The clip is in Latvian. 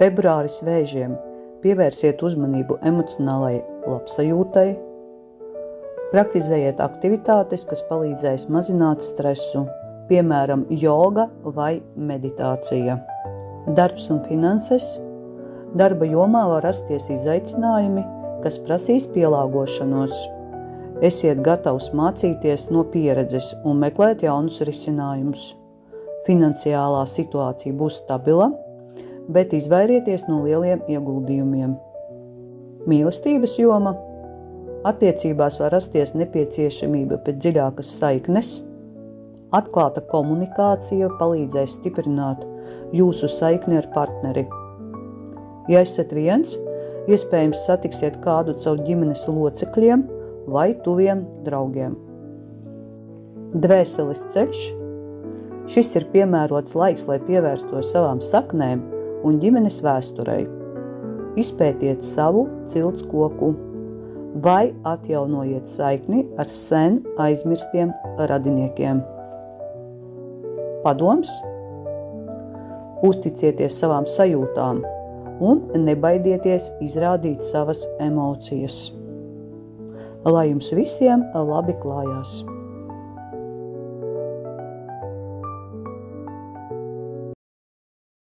Februāris Vēžiem. Pievērsiet uzmanību emocionālai labsajūtai. Praktizējiet aktivitātes, kas palīdzēs mazināt stresu, piemēram, joga vai meditācija. Darbs un finanses. Darba jomā var rasties izaicinājumi, kas prasīs pielāgošanos. Esiet gatavs mācīties no pieredzes un meklēt jaunus risinājumus. Finansiālā situācija būs stabila, bet izvairieties no lieliem ieguldījumiem. Mīlestības joma. Attiecībās var rasties nepieciešamība pēc dziļākas saiknes. Atklāta komunikācija palīdzēs stiprināt jūsu saikni ar partneri. Ja esat viens, iespējams satiksiet kādu caur ģimenes locekļiem vai tuviem draugiem. Dvēseles ceļš. Šis ir piemērots laiks, lai pievērstos savām saknēm un ģimenes vēsturei. Izpētiet savu ciltskoku vai atjaunojiet saikni ar sen aizmirstiem radiniekiem. Padoms. Uzticieties savām sajūtām un nebaidieties izrādīt savas emocijas. Lai jums visiem labi klājās!